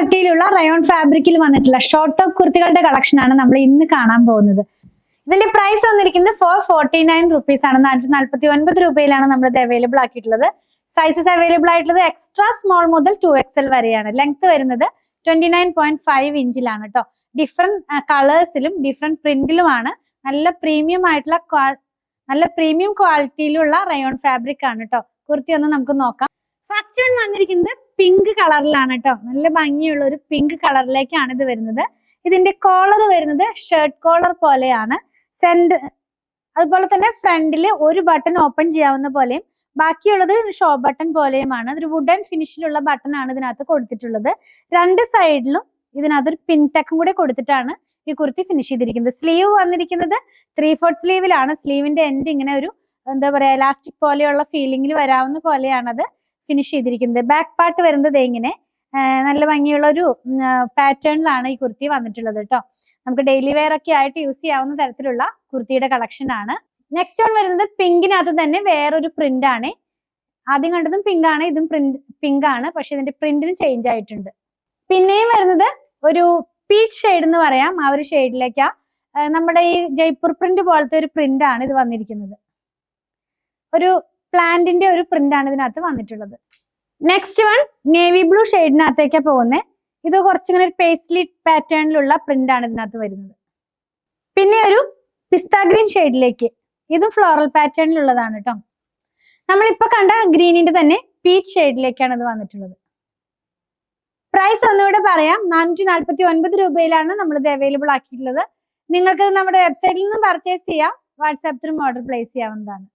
ക്വാളിറ്റിയിലുള്ള rayon ഫാബ്രിക്കിൽ വന്നിട്ടുള്ള short top കുർത്തികളുടെ collection ആണ് നമ്മൾ ഇന്ന് കാണാൻ പോകുന്നത്. ഇതിന്റെ പ്രൈസ് വന്നിരിക്കുന്നത് 449 റുപ്പീസ് ആണ്. 449 രൂപയിലാണ് നമ്മളിത് അവൈലബിൾ ആക്കിയിട്ടുള്ളത്. സൈസസ് അവൈലബിൾ ആയിട്ടുള്ളത് എക്സ്ട്രാ സ്മോൾ മുതൽ 2XL വരെയാണ്. ലെങ്ത് വരുന്നത് 29.5 ഇഞ്ചിലാണ് കേട്ടോ. ഡിഫറെന്റ് കളേഴ്സിലും ഡിഫറെന്റ് പ്രിന്റിലുമാണ്. നല്ല പ്രീമിയം ക്വാളിറ്റിയിലുള്ള റയോൺ ഫാബ്രിക് ആണ് കേട്ടോ. കുർത്തി ഒന്ന് നമുക്ക് നോക്കാം. ഫസ്റ്റ് വൺ വന്നിരിക്കുന്നത് പിങ്ക് കളറിലാണ് കേട്ടോ. നല്ല ഭംഗിയുള്ള ഒരു പിങ്ക് കളറിലേക്കാണ് ഇത് വരുന്നത്. ഇതിന്റെ കോളർ വരുന്നത് ഷർട്ട് കോളർ പോലെയാണ്. അതുപോലെ തന്നെ ഫ്രണ്ടിൽ ഒരു ബട്ടൺ ഓപ്പൺ ചെയ്യാവുന്ന പോലെയും ബാക്കിയുള്ളത് ഷോ ബട്ടൺ പോലെയുമാണ്. അതൊരു വുഡൻ ഫിനിഷിലുള്ള ബട്ടൺ ആണ് ഇതിനകത്ത് കൊടുത്തിട്ടുള്ളത്. രണ്ട് സൈഡിലും ഇതിനകത്തൊരു പിൻ ടക്കും കൂടെ കൊടുത്തിട്ടാണ് ഈ കുർത്തി ഫിനിഷ് ചെയ്തിരിക്കുന്നത്. സ്ലീവ് വന്നിരിക്കുന്നത് 3/4 സ്ലീവിലാണ്. സ്ലീവിന്റെ എൻഡ് ഇങ്ങനെ ഒരു എന്താ പറയാ ഇലാസ്റ്റിക് പോലെയുള്ള ഫീലിംഗിൽ വരാവുന്ന പോലെയാണത് ഫിനിഷ് ചെയ്തിരിക്കുന്നത്. ബാക്ക് പാർട്ട് വരുന്നത് ഇങ്ങനെ നല്ല ഭംഗിയുള്ള ഒരു പാറ്റേണിലാണ് ഈ കുർത്തി വന്നിട്ടുള്ളത് കേട്ടോ. നമുക്ക് ഡെയിലി വെയർ ഒക്കെ ആയിട്ട് യൂസ് ചെയ്യാവുന്ന തരത്തിലുള്ള കുർത്തിയുടെ കളക്ഷൻ ആണ്. നെക്സ്റ്റ് വൺ വരുന്നത് പിങ്കിനകത്ത് തന്നെ വേറൊരു പ്രിന്റ് ആണ്. ആദ്യം കണ്ടതും പിങ്ക് ആണ്, ഇതും പിങ്ക് ആണ്, പക്ഷെ ഇതിന്റെ പ്രിന്റിന് ചേഞ്ച് ആയിട്ടുണ്ട്. പിന്നെയും വരുന്നത് ഒരു പീച്ച് ഷെയ്ഡ് എന്ന് പറയാം. ആ ഒരു ഷെയ്ഡിലേക്കാ നമ്മുടെ ഈ ജയ്പൂർ പ്രിന്റ് പോലത്തെ ഒരു പ്രിന്റ് ആണ് ഇത് വന്നിരിക്കുന്നത്. ഒരു പ്ലാന്റിന്റെ ഒരു പ്രിന്റ് ആണ് ഇതിനകത്ത് വന്നിട്ടുള്ളത്. നെക്സ്റ്റ് വൺ നേവി ബ്ലൂ ഷെയ്ഡിനകത്തേക്കാ പോകുന്നത്. ഇത് കുറച്ചിങ്ങനെ ഒരു പേസ്ലി പാറ്റേണിലുള്ള പ്രിന്റ് ആണ് ഇതിനകത്ത് വരുന്നത്. പിന്നെ ഒരു പിസ്ത ഗ്രീൻ ഷെയ്ഡിലേക്ക്, ഇതും ഫ്ലോറൽ പാറ്റേണിലുള്ളതാണ് കേട്ടോ. നമ്മളിപ്പോ കണ്ട ഗ്രീനിന്റെ തന്നെ പീച്ച് ഷെയ്ഡിലേക്കാണ് ഇത് വന്നിട്ടുള്ളത്. പ്രൈസ് ഒന്നുകൂടെ പറയാം. 449 രൂപയിലാണ് നമ്മളിത് അവൈലബിൾ ആക്കിയിട്ടുള്ളത്. നിങ്ങൾക്ക് നമ്മുടെ വെബ്സൈറ്റിൽ നിന്നും പർച്ചേസ് ചെയ്യാം. വാട്സാപ്പ് ത്രൂ ഓർഡർ പ്ലേസ് ചെയ്യാവുന്നതാണ്.